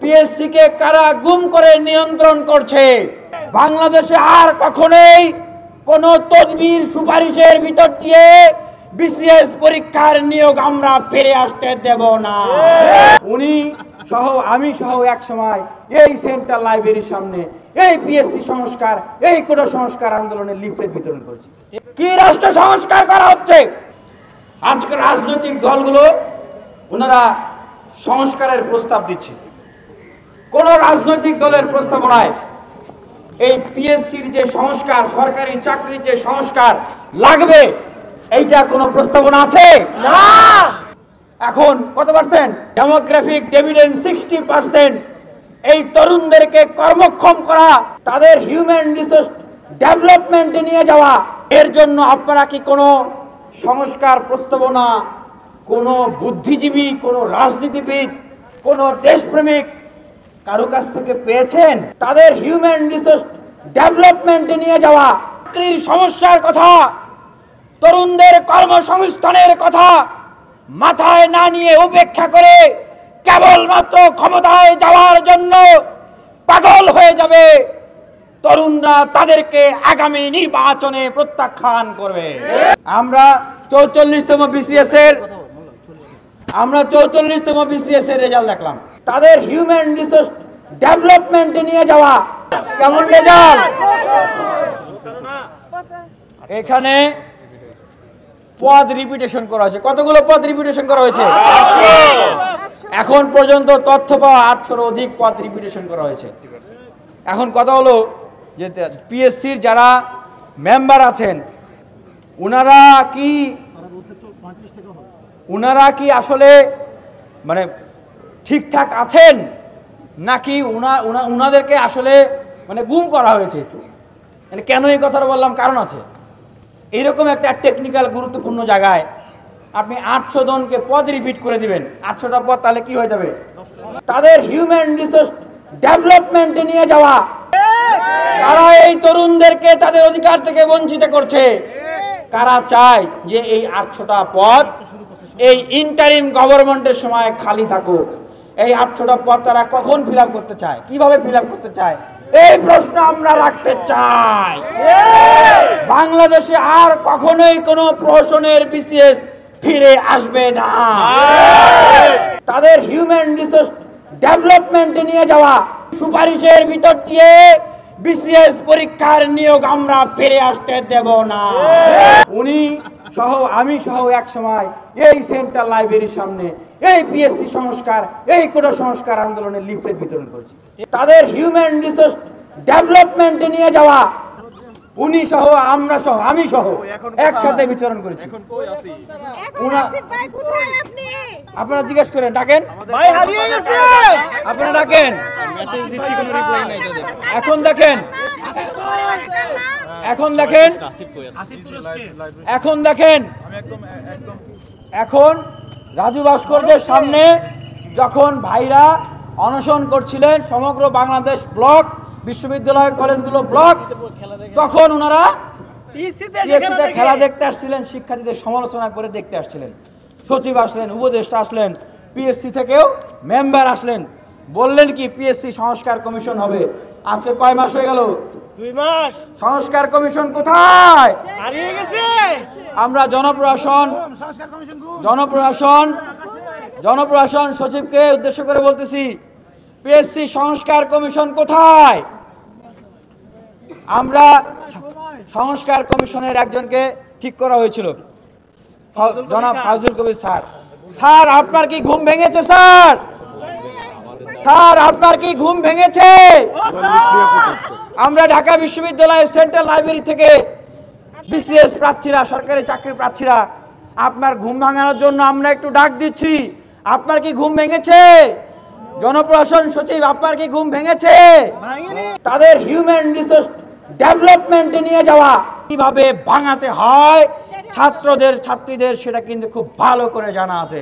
PSC কে কারা গুম করে নিয়ন্ত্রণ করছে। বাংলাদেশে আর কখনোই কোন তদবির সুপারিশের ভিতর দিয়ে বিসিএস পরীক্ষার নিয়োগ আমরা ফিরে আসতে দেব না। উনি সহ আমি সহ এক সময় এই সেন্ট্রাল লাইব্রেরির সামনে এই পিএসসি সংস্কার, এই কোটা সংস্কার আন্দোলনের লিফলেট বিতরণ করেছি। কি রাষ্ট্র সংস্কার করা হচ্ছে? আজকে রাজনৈতিক দলগুলো ওনারা সংস্কারের প্রস্তাব দিচ্ছে। কোন রাজনৈতিক দলের প্রস্তাবনায় এই পিএসসির যে সংস্কার, সরকারি চাকরির যে সংস্কার লাগবে, এইটা কোনো প্রস্তাবনা আছে? না। এখন কত পার্সেন্ট? Demographic dividend 60%। এই তরুণদেরকে কর্মক্ষম করা, তাদের হিউম্যান রিসোর্স ডেভেলপমেন্টে নিয়ে যাওয়া, এর জন্য আপনারা কি কোনো সংস্কার প্রস্তাবনা কোনো বুদ্ধিজীবী, কোনো রাজনীতিবিদ, কোনো দেশপ্রেমিক কারো কাছ থেকে পেয়েছেন? তাদের হিউম্যান রিসোর্স ডেভেলপমেন্টে নিয়ে যাওয়া, চাকরির সমস্যার কথা, তরুণদের কর্মসংস্থানের কথা মাথায় না নিয়ে উপেক্ষা করে কেবলমাত্র ক্ষমতায় যাওয়ার জন্য পাগল হয়ে যাবে তরুণরা, তাদেরকে আগামী নির্বাচনে প্রত্যাখ্যান করবে। আমরা 44তম বিসিএস এর রেজাল্ট দেখলাম। তাদের হিউম্যান রিসোর্স ডেভেলপমেন্টে নিয়ে যাওয়া কেমন রেজাল্ট? এখানে পদ রিপিটেশন করা হয়েছে। কতগুলো পদ রিপিটেশন করা হয়েছে? এখন পর্যন্ত তথ্য পাওয়া 800-র অধিক পদ রিপিটেশন করা হয়েছে। এখন কথা হলো যে পিএসসির যারা মেম্বার আছেন উনারা কি আসলে মানে ঠিকঠাক আছেন, নাকি উনাদেরকে আসলে মানে গুম করা হয়েছে? মানে কেন এই কথাটা বললাম, কারণ আছে। এইরকম একটা টেকনিক্যাল গুরুত্বপূর্ণ জায়গায় আপনি 800 জনকে পদ রিপিট করে দিবেন, 800টা পদ, তাহলে কি হয়ে যাবে? তাদের হিউম্যান রিসোর্স ডেভেলপমেন্টে নিয়ে যাওয়া, তারা এই তরুণদেরকে তাদের অধিকার থেকে বঞ্চিত করছে। কারা চায় যে এই 800টা পদ এই ইন্টারিম গভর্নমেন্টের সময় খালি থাকুক? এই 800টা পদ তারা কখন ফিল আপ করতে চায়, কিভাবে ফিল আপ করতে চায়, এই প্রশ্ন আমরা রাখতে চাই। বাংলাদেশে আর কখনোই কোনো প্রহসনের বিসিএস ফিরে আসবে না। তাদের হিউম্যান রিসোর্স ডেভেলপমেন্টে নিয়ে যাওয়া, সুপারিশের ভিতর দিয়ে বিসিএস পরীক্ষার নিয়োগ আমরা ফিরে আসতে দেব না। উনি সহ আমি সহ এক সময় এই সেন্ট্রাল লাইব্রেরির সামনে এই পিএসসি সংস্কার, এই কোটা সংস্কার আন্দোলনের লিফলেট বিতরণ করেছি। তাদের হিউম্যান রিসোর্স ডেভেলপমেন্টে নিয়ে যাওয়া, উনি সহ আমরা সহ আমি সহ একসাথে বিতরণ করেছি। আপনারা জিজ্ঞেস করেন, ডাকেন, আপনারা ডাকেন। এখন দেখেন এখন রাজু ভাস্কর্যের সামনে যখন ভাইরা অনশন করছিলেন, সমগ্র বাংলাদেশ ব্লক, বিশ্ববিদ্যালয় কলেজগুলো ব্লক, তখন ওনারা টিএসসিতে খেলা দেখতে আসছিলেন, শিক্ষার্থীদের সমালোচনা করে দেখতে আসছিলেন। সচিব আসলেন, উপদেষ্টা আসলেন, পিএসসি থেকেও মেম্বার আসলেন, বললেন কি পিএসসি সংস্কার কমিশন হবে। আজকে কয় মাস হয়ে গেল? 2 মাস। সংস্কার কমিশন কোথায়? হারিয়ে গেছে। আমরা জনপ্রশাসন সচিবকে উদ্দেশ্য করে বলতেছি, পিএসসি সংস্কার কমিশন কোথায়? আমরা সংস্কার কমিশনের একজনকে ঠিক করা হয়েছিল, জনাব ফাজুল কবির স্যার। স্যার, আপনার কি ঘুম ভেঙেছে? স্যার আপনার কি ঘুম ভেঙেছে? আমরা ঢাকা বিশ্ববিদ্যালয়ের সেন্ট্রাল লাইব্রেরি থেকে বিসিএস প্রার্থীরা, সরকারি চাকরির প্রার্থীরা, আপনার ঘুম ভাঙানোর জন্য আমরা একটু ডাক দিচ্ছি। আপনার কি ঘুম ভেঙেছে? জনপ্রশাসন সচিব, আপনার কি ঘুম ভেঙেছে? তাদের হিউম্যান রিসোর্স ডেভেলপমেন্টে নিয়ে যাওয়া কিভাবে ভাঙাতে হয় ছাত্রীদের সেটা কিন্তু খুব ভালো করে জানা আছে।